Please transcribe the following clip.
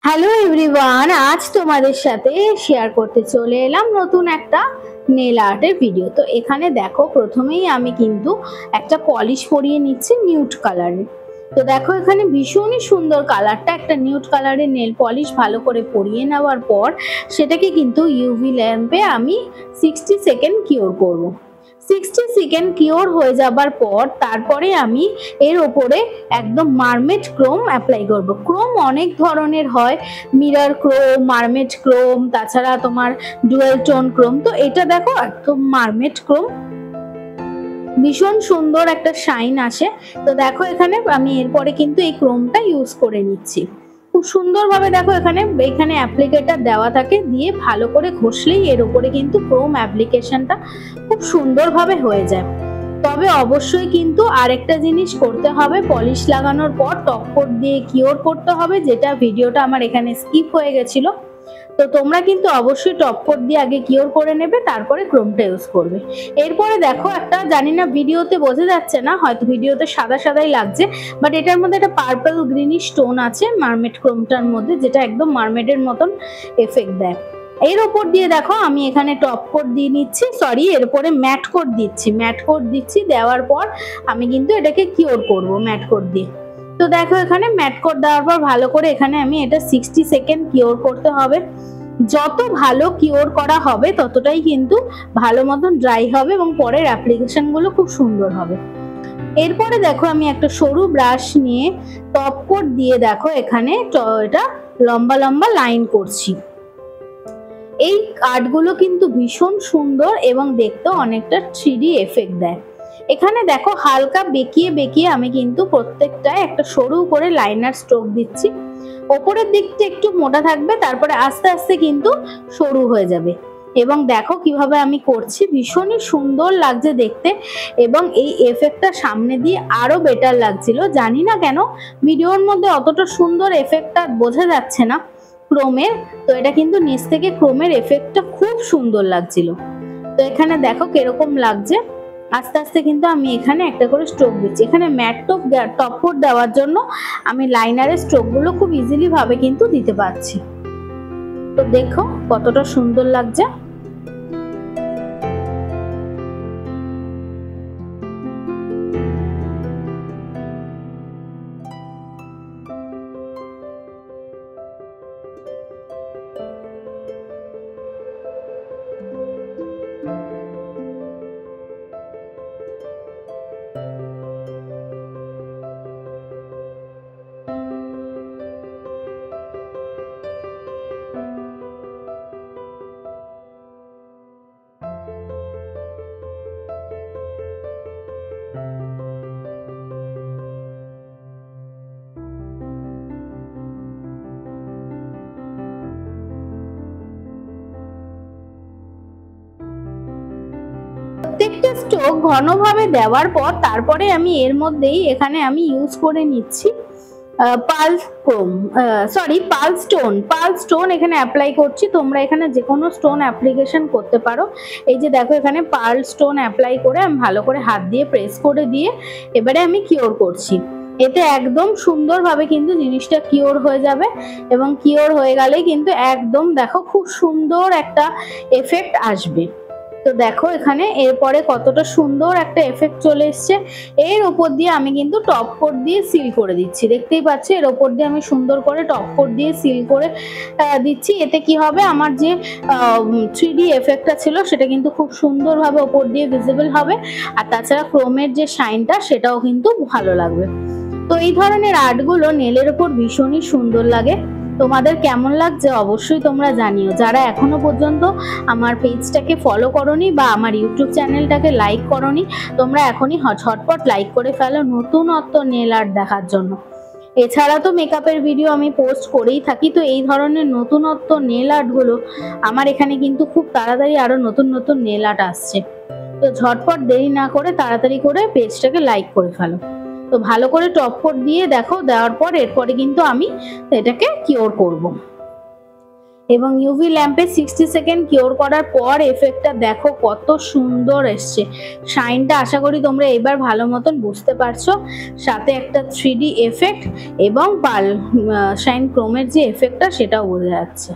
Hello everyone, আজ তোমাদের সাথে শেয়ার করতে চলে এলাম নতুন একটা নেল আর্টের ভিডিও। তো এখানে দেখো, প্রথমেই আমি কিন্তু একটা পলিশ পরিয়ে নিচ্ছি নিউড কালারের। তো দেখো এখানে ভীষণই সুন্দর কালারটা, একটা নিউড কালারের নেল পলিশ ভালো করে পরিয়ে নেওয়ার পর সেটাকে কিন্তু ইউভি ল্যাম্পে আমি 60 সেকেন্ড কিওর করব। 60 সেকেন্ড কিওর হয়ে যাবার পর তারপরে আমি এর ওপরে একদম মার্মেড ক্রোম অ্যাপ্লাই করব। ক্রোম অনেক ধরনের হয়, মিরর ক্রোম, মার্মেড ক্রোম, তাছাড়া তোমার ডুয়েল টোন ক্রোম। তো এটা দেখো একদম মার্মেড ক্রোম, ভীষণ সুন্দর একটা শাইন আসে। তো দেখো এখানে আমি এরপরে কিন্তু এই ক্রোমটা ইউজ করে নিচ্ছি খুব সুন্দরভাবে। দেখো এখানে অ্যাপ্লিকেটার দেওয়া থাকে, দিয়ে ভালো করে ঘষলেই এর উপরে কিন্তু ক্রোম অ্যাপ্লিকেশনটা খুব সুন্দরভাবে হয়ে যায়। তবে অবশ্যই কিন্তু আরেকটা জিনিস করতে হবে, পলিশ লাগানোর পর টপ কোট দিয়ে কিওর করতে হবে, যেটা ভিডিওটা আমার এখানে স্কিপ হয়ে গেছিল। তো তোমরা কিন্তু অবশ্যই টপ কোট দিয়ে আগে কিওর করে নেবে, তারপরে ক্রোমটা ইউজ করবে। এরপরে দেখো একটা, জানি না ভিডিওতে বোঝা যাচ্ছে না, হয়তো ভিডিওতে সাদা সাদাই লাগছে, বাট এটার মধ্যে একটা পার্পল গ্রিনিশ টোন আছে মার্মেড ক্রোমটার মধ্যে, যেটা একদম মার্মেডের মতন এফেক্ট দেয়। এর ওপর দিয়ে দেখো আমি এখানে টপ কোট দিয়ে নিচ্ছি, সরি এরপরে ম্যাট কোট দিচ্ছি। ম্যাট কোট দিচ্ছি, দেওয়ার পর আমি কিন্তু এটাকে কিওর করব ম্যাট কোট দিয়ে। তো দেখো এখানে ম্যাট কোট দেওয়ার পর ভালো করে এখানে আমি এটা 60 সেকেন্ড কিওর করতে হবে। যত ভালো কিওর করা হবে ততটাই কিন্তু ভালো মতন ড্রাই হবে এবং পরের অ্যাপ্লিকেশন গুলো খুব সুন্দর হবে। এরপরে দেখো আমি একটা সরু ব্রাশ নিয়ে টপ কোট দিয়ে দেখো এখানে এটা লম্বা লম্বা লাইন করছি। এই কার্ডগুলো কিন্তু ভীষণ সুন্দর এবং দেখতে অনেকটা 3D এফেক্ট দেয়। এখানে দেখো হালকা বেঁকিয়ে বেঁকিয়ে আমি কিন্তু প্রত্যেকটায় একটা সরু করে লাইনার স্ট্রোক দিচ্ছি। ওপরের দিকটা একটু মোটা থাকবে, তারপরে আস্তে আস্তে কিন্তু সরু হয়ে যাবে। এবং দেখো কিভাবে আমি করছি, ভীষণই সুন্দর লাগছে দেখতে, এবং এই এফেক্টটা সামনে দিয়ে আরো বেটার লাগছিল। জানি না কেন ভিডিওর মধ্যে অতটা সুন্দর এফেক্টটা বোঝা যাচ্ছে না ক্রোমের। তো এটা কিন্তু নিচ থেকে ক্রোমের এফেক্টটা খুব সুন্দর লাগছিল। তো এখানে দেখো কিরকম লাগছে। আস্তে আস্তে কিন্তু আমি এখানে একটা করে স্ট্রোক দিচ্ছি। এখানে ম্যাট টপ কোট দেওয়ার জন্য আমি লাইনারের স্ট্রোকগুলো খুব ইজিলি ভাবে কিন্তু দিতে পারছি। তো দেখো কতটা সুন্দর লাগছে। প্রত্যেকটা স্ট্রোক ঘনভাবে দেওয়ার পর তারপরে আমি এর মধ্যেই এখানে আমি ইউজ করে নিচ্ছি পার্ল স্টোন এখানে অ্যাপ্লাই করছি। তোমরা এখানে যে কোনো স্টোন অ্যাপ্লিকেশন করতে পারো। এই যে দেখো এখানে পার্ল স্টোন অ্যাপ্লাই করে আমি ভালো করে হাত দিয়ে প্রেস করে দিয়ে এবারে আমি কিওর করছি। এতে একদম সুন্দরভাবে কিন্তু জিনিসটা কিওর হয়ে যাবে, এবং কিওর হয়ে গেলেই কিন্তু একদম দেখো খুব সুন্দর একটা এফেক্ট আসবে। তো দেখো এখানে এরপরে কতটা সুন্দর একটা এফেক্ট চলে এসছে। এর উপর দিয়ে আমি কিন্তু টপ কোট দিয়ে সিল করে দিচ্ছি, দেখতেই পাচ্ছি এর উপর দিয়ে আমি সুন্দর করে টপ কোট দিয়ে সিল করে দিচ্ছি। এতে কি হবে, আমার যে 3D এফেক্টটা ছিল সেটা কিন্তু খুব সুন্দরভাবে উপর দিয়ে ভিজিবল হবে, আর তাছাড়া ক্রোমের যে শাইনটা সেটাও কিন্তু ভালো লাগবে। তো এই ধরনের আর্টগুলো নেলের উপর ভীষণই সুন্দর লাগে। তোমাদের কেমন লাগছে অবশ্যই তোমরা জানিও। যারা এখনো পর্যন্ত আমার পেজটাকে ফলো করোনি বা আমার ইউটিউব চ্যানেলটাকে লাইক করোনি, তোমরা এখনই ঝটপট লাইক করে ফেলো নতুনত্ব নেল আর্ট দেখার জন্য। এছাড়া তো মেকআপের ভিডিও আমি পোস্ট করেই থাকি। তো এই ধরনের নতুনত্ব নেল আর্টগুলো আমার এখানে কিন্তু খুব তাড়াতাড়ি আরো নতুন নতুন নেল আর্ট আসছে। তো ঝটপট দেরি না করে তাড়াতাড়ি করে পেজটাকে লাইক করে ফেলো। তো ভালো করে টপ কোট দিয়ে দেখো, দেওয়ার পর এরপরে কিন্তু আমি এটাকে কিওর করব। এবং ইউভি ল্যাম্পে 60 সেকেন্ড কিওর করার পর এফেক্টটা দেখো কত সুন্দর এসছে। শাইনটা আশা করি তোমরা এবার ভালো মতন বুঝতে পারছো। সাথে একটা 3D এফেক্ট এবং পার্ল শাইন ক্রোমের যে এফেক্টটা সেটাও বোঝা যাচ্ছে।